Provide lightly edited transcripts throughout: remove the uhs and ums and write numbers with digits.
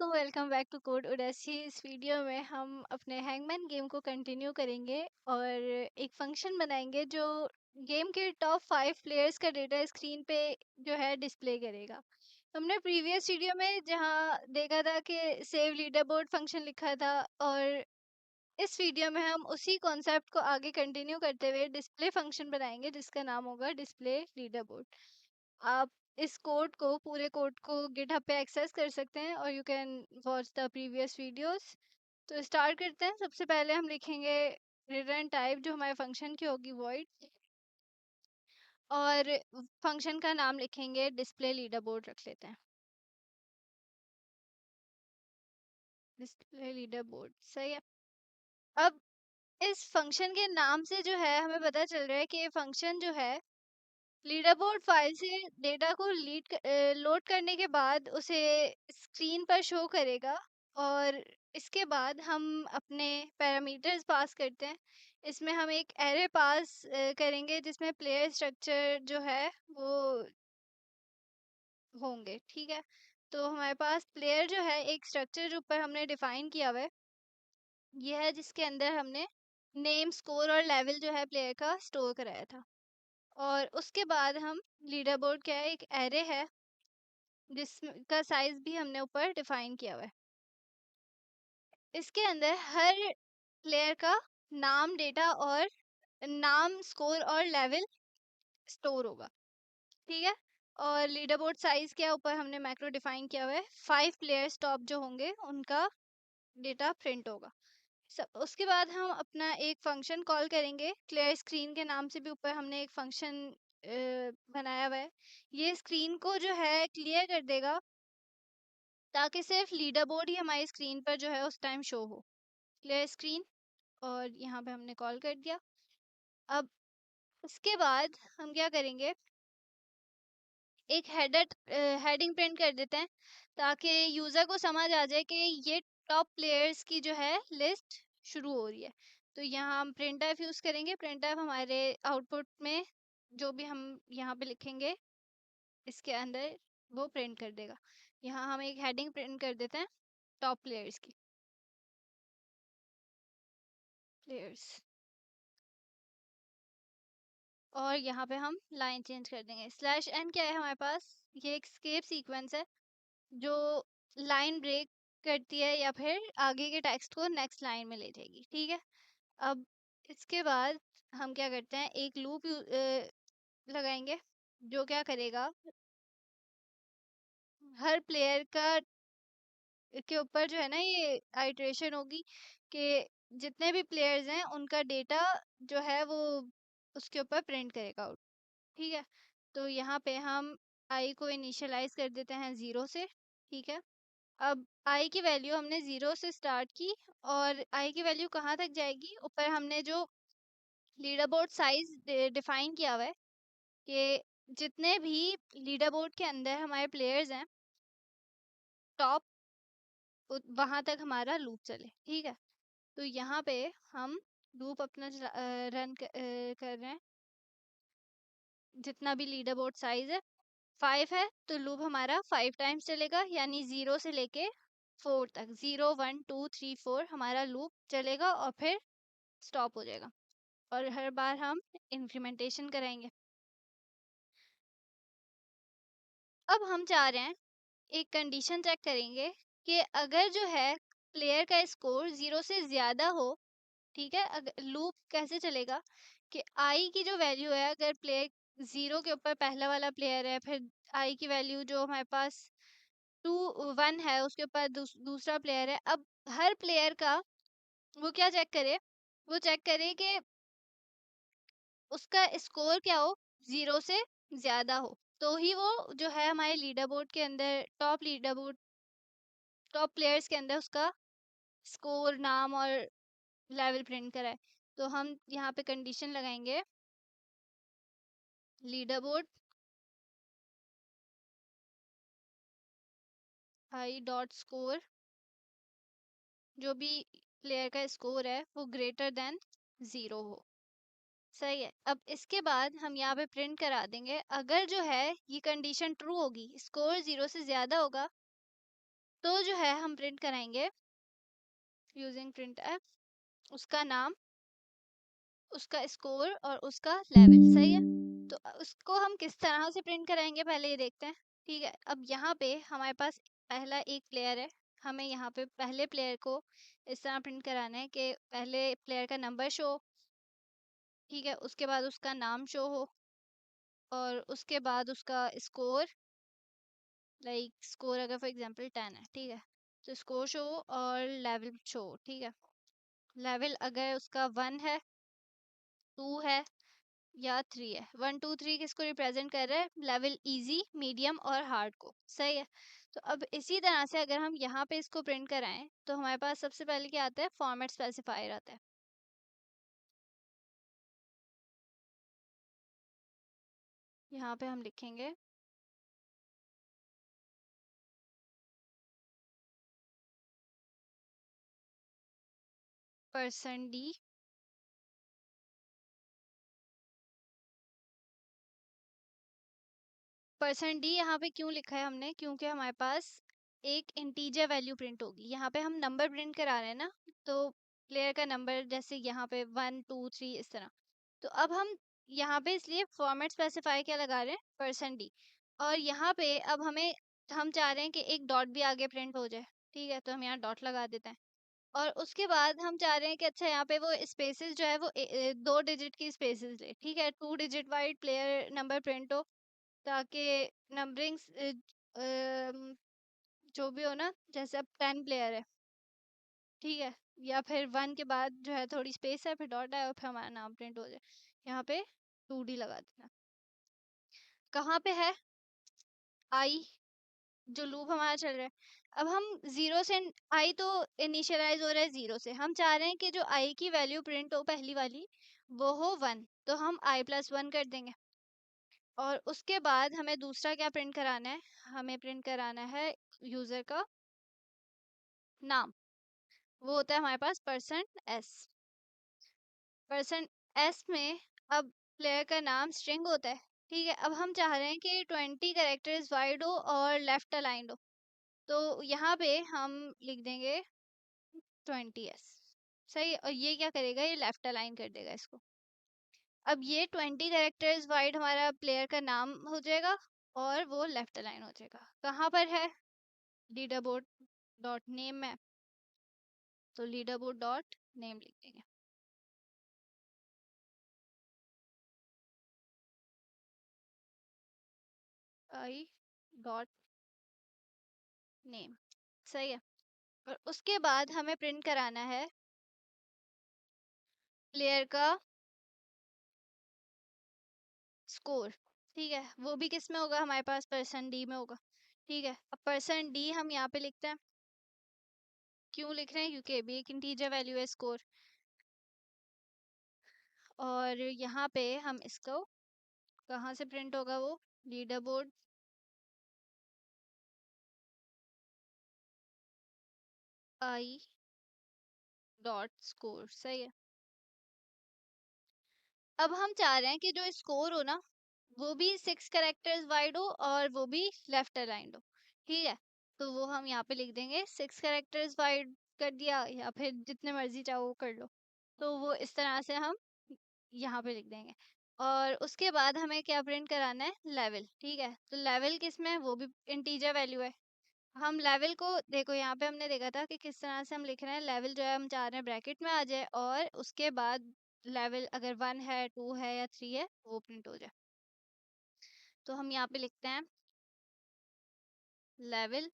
वालेकुम, welcome back to code उडासी। इस video में हम अपने हैंगमैन गेम को कंटिन्यू करेंगे और एक फंक्शन बनाएंगे जो गेम के टॉप 5 प्लेयर्स का डेटा स्क्रीन पे जो है डिस्प्ले करेगा। हमने प्रीवियस वीडियो में जहाँ देखा था कि सेव लीडर बोर्ड फंक्शन लिखा था, और इस वीडियो में हम उसी कॉन्सेप्ट को आगे कंटिन्यू करते हुए डिस्प्ले फंक्शन बनाएंगे जिसका नाम होगा डिस्प्ले लीडर बोर्ड। आप इस कोड को पूरे कोड को गिटहब पे एक्सेस कर सकते हैं और you can watch the previous videos. तो स्टार्ट करते हैं। सबसे पहले हम लिखेंगे रिटर्न टाइप जो हमारे फंक्शन की होगी वॉइड, और फंक्शन का नाम लिखेंगे डिस्प्ले लीडर बोर्ड रख लेते हैं। डिस्प्ले लीडर बोर्ड सही है। अब इस फंक्शन के नाम से जो है हमें पता चल रहा है कि ये फंक्शन जो है लीडर बोर्ड फाइल से डेटा को लोड करने के बाद उसे स्क्रीन पर शो करेगा, और इसके बाद हम अपने पैरामीटर्स पास करते हैं। इसमें हम एक एरे पास करेंगे जिसमें प्लेयर स्ट्रक्चर जो है वो होंगे। ठीक है, तो हमारे पास प्लेयर जो है एक स्ट्रक्चर जो ऊपर हमने डिफाइन किया हुआ है, यह है जिसके अंदर हमने नेम, स्कोर और लेवल जो है प्लेयर का स्टोर कराया था। और उसके बाद हम लीडर बोर्ड क्या है, एक एरे है जिसका साइज भी हमने ऊपर डिफाइन किया हुआ है। इसके अंदर हर प्लेयर का नाम, डेटा और नाम, स्कोर और लेवल स्टोर होगा। ठीक है, और लीडर बोर्ड साइज क्या ऊपर हमने मैक्रो डिफाइन किया हुआ है। 5 प्लेयर्स टॉप जो होंगे उनका डेटा प्रिंट होगा। सब उसके बाद हम अपना एक फंक्शन कॉल करेंगे क्लियर स्क्रीन के नाम से भी ऊपर हमने एक फंक्शन बनाया हुआ है। ये स्क्रीन को जो है क्लियर कर देगा ताकि सिर्फ लीडर बोर्ड ही हमारी स्क्रीन पर जो है उस टाइम शो हो। क्लियर स्क्रीन, और यहाँ पे हमने कॉल कर दिया। अब उसके बाद हम क्या करेंगे, एक हेडिंग प्रिंट कर देते हैं ताकि यूज़र को समझ आ जाए कि ये टॉप प्लेयर्स की जो है लिस्ट शुरू हो रही है। तो यहाँ हम प्रिंट एफ यूज़ करेंगे। प्रिंट एफ हमारे आउटपुट में जो भी हम यहाँ पे लिखेंगे इसके अंदर वो प्रिंट कर देगा। यहाँ हम एक हेडिंग प्रिंट कर देते हैं टॉप प्लेयर्स की, प्लेयर्स, और यहाँ पे हम लाइन चेंज कर देंगे। स्लैश एन क्या है हमारे पास, ये एक स्केप सीक्वेंस है जो लाइन ब्रेक करती है या फिर आगे के टेक्स्ट को नेक्स्ट लाइन में ले जाएगी। ठीक है, अब इसके बाद हम क्या करते हैं, एक लूप लगाएंगे जो क्या करेगा, हर प्लेयर का के ऊपर जो है ना ये आइटरेशन होगी कि जितने भी प्लेयर्स हैं उनका डेटा जो है वो उसके ऊपर प्रिंट करेगा आउट। ठीक है, तो यहाँ पे हम आई को इनिशियलाइज कर देते हैं 0 से। ठीक है, अब आई की वैल्यू हमने 0 से स्टार्ट की, और आई की वैल्यू कहाँ तक जाएगी, ऊपर हमने जो लीडर बोर्ड साइज डिफाइन किया हुआ है कि जितने भी लीडर बोर्ड के अंदर हमारे प्लेयर्स हैं टॉप, वहां तक हमारा लूप चले। ठीक है, तो यहाँ पे हम लूप अपना रन कर रहे हैं। जितना भी लीडर बोर्ड साइज है 5 है, तो लूप हमारा 5 टाइम्स चलेगा, यानी 0 से लेके 4 तक, 0 1 2 3 4 हमारा लूप चलेगा और फिर स्टॉप हो जाएगा, और हर बार हम इंक्रीमेंटेशन कराएंगे। अब हम चाह रहे हैं एक कंडीशन चेक करेंगे कि अगर जो है प्लेयर का स्कोर 0 से ज़्यादा हो। ठीक है, अगर लूप कैसे चलेगा कि आई की जो वैल्यू है, अगर प्लेयर 0 के ऊपर पहला वाला प्लेयर है, फिर आई की वैल्यू जो हमारे पास 2 1 है उसके ऊपर दूसरा प्लेयर है। अब हर प्लेयर का वो क्या चेक करे, वो चेक करे कि उसका स्कोर क्या हो, 0 से ज़्यादा हो, तो ही वो जो है हमारे लीडर बोर्ड के अंदर top leader board top players के अंदर उसका स्कोर, नाम और लेवल प्रिंट कराए। तो हम यहाँ पे कंडीशन लगाएंगे leader board I dot score, जो भी प्लेयर का स्कोर है वो ग्रेटर देन 0 हो। सही है, अब इसके बाद हम यहाँ पे प्रिंट करा देंगे, अगर जो है ये कंडीशन ट्रू होगी, स्कोर 0 से ज़्यादा होगा, तो जो है हम प्रिंट कराएंगे यूजिंग प्रिंट एफ उसका नाम, उसका स्कोर और उसका लेवल। सही है, तो उसको हम किस तरह से प्रिंट कराएंगे पहले ये देखते हैं। ठीक है, अब यहाँ पे हमारे पास पहला एक प्लेयर है, हमें यहाँ पे पहले प्लेयर को इस तरह प्रिंट कराना है कि पहले प्लेयर का नंबर शो, ठीक है, उसके बाद उसका नाम शो हो, और उसके बाद उसका स्कोर, लाइक स्कोर अगर फॉर एग्जांपल 10 है, ठीक है, तो स्कोर शो और लेवल शो। ठीक है, लेवल अगर उसका 1 है, 2 है या 3 है, 1 2 3 किसको रिप्रेजेंट कर रहा है, लेवल इजी, मीडियम और हार्ड को। सही है, तो अब इसी तरह से अगर हम यहाँ पे इसको प्रिंट कराएं तो हमारे पास सबसे पहले क्या आता है, फॉर्मेट स्पेसिफायर आता है। यहाँ पे हम लिखेंगे %d, %d यहाँ पे क्यों लिखा है हमने, क्योंकि हमारे पास एक इंटीजर वैल्यू प्रिंट होगी। यहाँ पे हम नंबर प्रिंट करा रहे हैं ना, तो प्लेयर का नंबर जैसे यहाँ पे 1 2 3 इस तरह, तो अब हम यहाँ पे इसलिए फॉर्मेट स्पेसिफाई क्या लगा रहे हैं, %d, और यहाँ पे अब हम चाह रहे हैं कि एक डॉट भी आगे प्रिंट हो जाए। ठीक है, तो हम यहाँ डॉट लगा देते हैं, और उसके बाद हम चाह रहे हैं कि अच्छा यहाँ पे वो स्पेसेस जो है वो 2 डिजिट की स्पेसेस ले। ठीक है, 2 digit wide player number print हो, ताकि नंबरिंग्स जो भी हो ना, जैसे अब 10 प्लेयर है, ठीक है, या फिर 1 के बाद जो है थोड़ी स्पेस है, फिर डॉट है, और फिर हमारा नाम प्रिंट हो जाए। यहाँ पे 2D लगा देना। कहाँ पे है आई, जो लूप हमारा चल रहा है। अब हम जीरो से, आई तो इनिशियलाइज हो रहा है जीरो से, हम चाह रहे हैं कि जो आई की वैल्यू प्रिंट हो पहली वाली वो हो 1, तो हम i+1 कर देंगे। और उसके बाद हमें दूसरा क्या प्रिंट कराना है, हमें प्रिंट कराना है यूजर का नाम, वो होता है हमारे पास %s। %s में अब प्लेयर का नाम स्ट्रिंग होता है। ठीक है, अब हम चाह रहे हैं कि 20 कैरेक्टर्स वाइड हो और लेफ्ट अलाइंड हो, तो यहाँ पे हम लिख देंगे 20s। सही, और ये क्या करेगा, ये लेफ्ट अलाइन कर देगा इसको। अब ये 20 कैरेक्टर्स वाइड हमारा प्लेयर का नाम हो जाएगा, और वो लेफ्ट अलाइन हो जाएगा। कहाँ पर है, लीडरबोर्ड डॉट नेम में, तो लीडरबोर्ड डॉट नेम लिख देंगे। आई डॉट नेम, सही है, और उसके बाद हमें प्रिंट कराना है प्लेयर का स्कोर। ठीक है, वो भी किस में होगा, हमारे पास %d में होगा। ठीक है, अब %d हम यहाँ पे लिखते हैं, क्यों लिख रहे हैं, क्योंकि ये भी एक इंटीजर वैल्यू है स्कोर, और यहाँ पे हम इसको कहाँ से प्रिंट होगा, वो leader board I dot score. सही है, अब हम चाह रहे हैं कि जो स्कोर हो ना वो भी 6 कैरेक्टर्स वाइड हो और वो भी लेफ्ट अलाइंड हो। ठीक है, तो वो हम यहाँ पे लिख देंगे 6 कैरेक्टर्स वाइड कर दिया, या फिर जितने मर्जी चाहो वो कर लो, तो वो इस तरह से हम यहाँ पे लिख देंगे। और उसके बाद हमें क्या प्रिंट कराना है, लेवल। ठीक है, तो लेवल किस में है, वो भी इंटीजर वैल्यू है। हम लेवल को देखो, यहाँ पे हमने देखा था कि किस तरह से हम लिख रहे हैं, लेवल जो है हम चाह रहे हैं ब्रैकेट में आ जाए, और उसके बाद लेवल अगर 1 है, 2 है या 3 है वो प्रिंट हो जाए। तो हम यहाँ पे लिखते हैं लेवल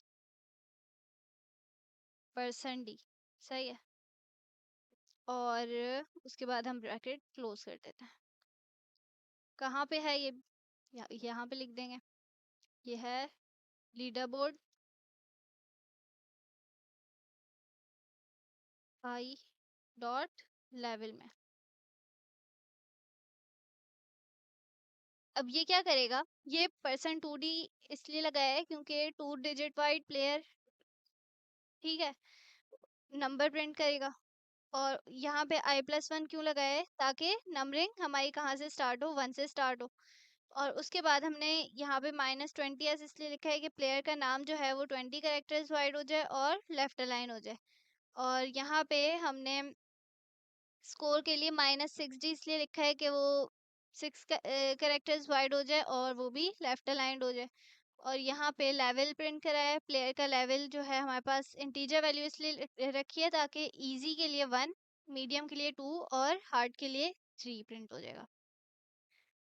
%d। सही है, और उसके बाद हम ब्रैकेट क्लोज कर देते हैं। कहाँ पे है ये, यहाँ पे लिख देंगे, ये है leader board I dot level में। अब ये क्या करेगा, ये %2d इसलिए लगाया है क्योंकि 2 डिजिट वाइड प्लेयर, ठीक है, नंबर प्रिंट करेगा। और यहाँ पे i+1 क्यों लगाया है, ताकि नंबरिंग हमारी कहाँ से स्टार्ट हो, 1 से स्टार्ट हो। और उसके बाद हमने यहाँ पे -20s इसलिए लिखा है कि प्लेयर का नाम जो है वो 20 कैरेक्टर्स वाइड हो जाए और लेफ्ट अलाइन हो जाए। और यहाँ पे हमने स्कोर के लिए -60 इसलिए लिखा है कि वो 6 कैरेक्टर्स वाइड हो जाए और वो भी लेफ्ट अलाइंड हो जाए। और यहाँ पे लेवल प्रिंट करा है, प्लेयर का लेवल जो है हमारे पास इंटीजर वैल्यू इसलिए रखी है ताकि इजी के लिए 1, मीडियम के लिए 2 और हार्ड के लिए 3 प्रिंट हो जाएगा।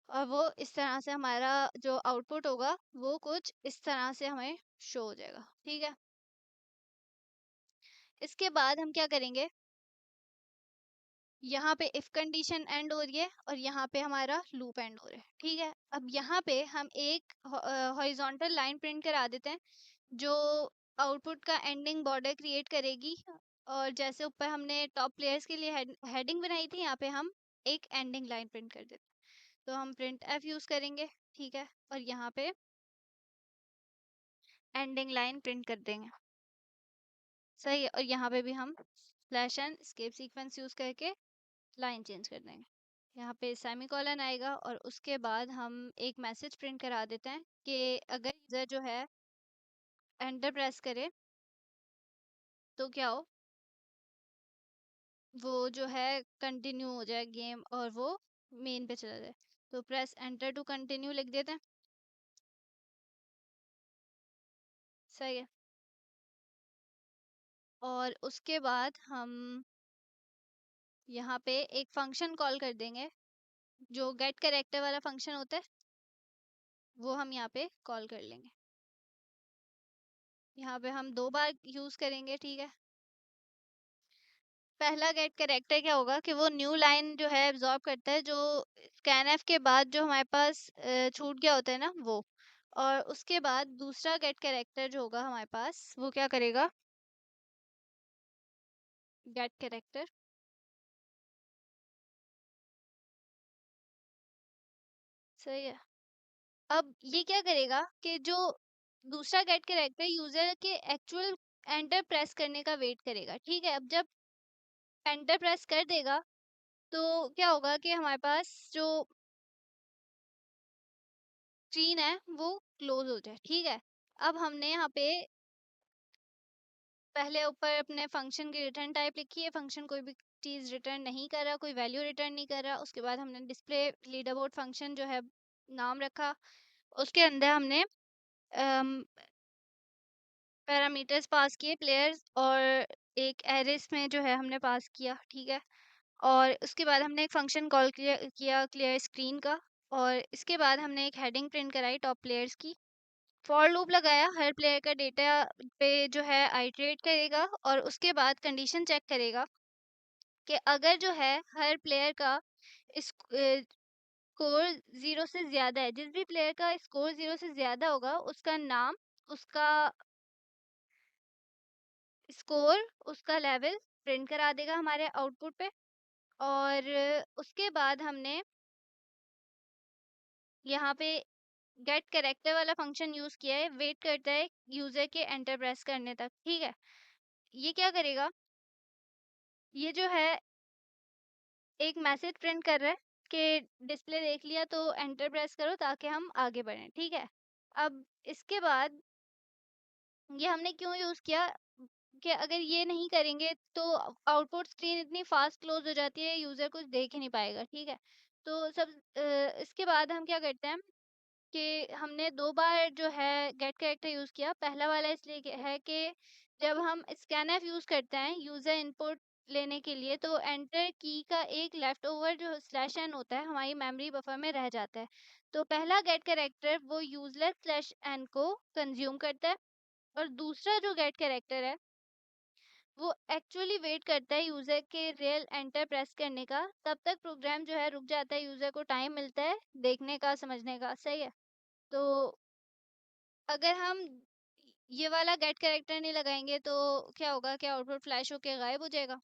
और वो इस तरह से हमारा जो आउटपुट होगा वो कुछ इस तरह से हमें शो हो जाएगा। ठीक है, इसके बाद हम क्या करेंगे, यहाँ पे इफ कंडीशन एंड हो रही है और यहाँ पे हमारा लूप एंड हो रहा है। ठीक है, अब यहाँ पे हम एक हॉरिजॉन्टल लाइन प्रिंट करा देते हैं जो आउटपुट का एंडिंग बॉर्डर क्रिएट करेगी। और जैसे ऊपर हमने टॉप प्लेयर्स के लिए हेडिंग बनाई थी, यहाँ पे हम एक एंडिंग लाइन प्रिंट कर देते हैं। तो हम प्रिंट एफ यूज करेंगे। ठीक है, और यहाँ पे एंडिंग लाइन प्रिंट कर देंगे। सही है, और यहाँ पे भी हम slash an escape sequence use करके लाइन चेंज कर देंगे। यहाँ पे सेमीकोलन आएगा और उसके बाद हम एक मैसेज प्रिंट करा देते हैं कि अगर यूजर जो है एंटर प्रेस करे तो क्या हो, वो जो है कंटिन्यू हो जाए गेम और वो मेन पे चला जाए। तो प्रेस एंटर टू कंटिन्यू लिख देते हैं। सही है, और उसके बाद हम यहाँ पे एक फंक्शन कॉल कर देंगे, जो गेट कैरेक्टर वाला फंक्शन होता है वो हम यहाँ पे कॉल कर लेंगे। यहाँ पे हम 2 बार यूज करेंगे। ठीक है, पहला गेट कैरेक्टर क्या होगा कि वो न्यू लाइन जो है एब्जॉर्ब करता है, जो स्कैनएफ के बाद जो हमारे पास छूट गया होता है ना वो। और उसके बाद दूसरा गेट कैरेक्टर जो होगा हमारे पास वो क्या करेगा, गेट कैरेक्टर। सही है, अब ये क्या करेगा कि जो दूसरा गेट कैरेक्टर यूजर के एक्चुअल एंटर प्रेस करने का वेट करेगा। ठीक है, अब जब एंटर प्रेस कर देगा तो क्या होगा कि हमारे पास जो स्क्रीन है वो क्लोज हो जाए। ठीक है, अब हमने यहाँ पे पहले ऊपर अपने फंक्शन की रिटर्न टाइप लिखी है, फंक्शन कोई भी चीज रिटर्न नहीं कर रहा, कोई वैल्यू रिटर्न नहीं कर रहा। उसके बाद हमने डिस्प्ले लीडरबोर्ड फंक्शन जो है नाम रखा, उसके अंदर हमने पैरामीटर्स पास किए प्लेयर्स और एक एरेस में जो है हमने पास किया। ठीक है, और उसके बाद हमने एक फंक्शन कॉल किया क्लियर स्क्रीन का, और इसके बाद हमने एक हेडिंग प्रिंट कराई टॉप प्लेयर्स की। फॉर लूप लगाया, हर प्लेयर का डेटा पे जो है आइटरेट करेगा और उसके बाद कंडीशन चेक करेगा कि अगर जो है हर प्लेयर का स्कोर 0 से ज़्यादा है, जिस भी प्लेयर का स्कोर 0 से ज़्यादा होगा उसका नाम, उसका स्कोर, उसका लेवल प्रिंट करा देगा हमारे आउटपुट पे। और उसके बाद हमने यहाँ पे गेट कैरेक्टर वाला फंक्शन यूज किया है, वेट करता है यूजर के एंटर प्रेस करने तक। ठीक है, ये क्या करेगा, ये जो है एक मैसेज प्रिंट कर रहा है कि डिस्प्ले देख लिया तो एंटर प्रेस करो ताकि हम आगे बढ़ें। ठीक है, अब इसके बाद ये हमने क्यों यूज किया कि अगर ये नहीं करेंगे तो आउटपुट स्क्रीन इतनी फास्ट क्लोज हो जाती है, यूजर कुछ देख ही नहीं पाएगा। ठीक है, तो इसके बाद हम क्या करते हैं कि हमने 2 बार जो है गेट कैरेक्टर यूज किया। पहला वाला इसलिए है कि जब हम स्कैनफ यूज करते हैं यूजर इनपुट लेने के लिए, तो एंटर की का एक लेफ्ट ओवर जो स्लैश एन होता है हमारी मेमोरी बफर में रह जाता है। तो पहला गेट कैरेक्टर वो यूजलेस स्लैश एन को कंज्यूम करता है, और दूसरा जो गेट कैरेक्टर है वो एक्चुअली वेट करता है यूजर के रियल एंटर प्रेस करने का। तब तक प्रोग्राम जो है रुक जाता है, यूजर को टाइम मिलता है देखने का, समझने का। सही है, तो अगर हम ये वाला गेट कैरेक्टर नहीं लगाएंगे तो क्या होगा कि आउटपुट फ्लैश होके गायब हो जाएगा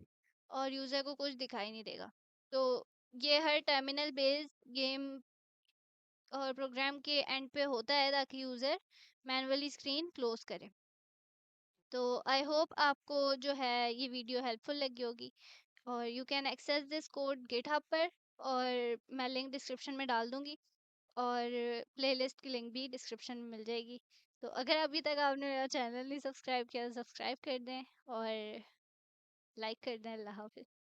और यूजर को कुछ दिखाई नहीं देगा। तो ये हर टर्मिनल बेस्ड गेम और प्रोग्राम के एंड पे होता है ताकि यूजर मैन्युअली स्क्रीन क्लोज करे। तो आई होप आपको जो है ये वीडियो हेल्पफुल लगी होगी, और you can access this code GitHub पर, और मैं लिंक डिस्क्रिप्शन में डाल दूंगी। और प्लेलिस्ट की लिंक भी डिस्क्रिप्शन में मिल जाएगी। तो अगर अभी तक आपने मेरा चैनल नहीं सब्सक्राइब किया तो सब्सक्राइब कर दें और लाइक कर दें। अल्लाह हाफ़िज़।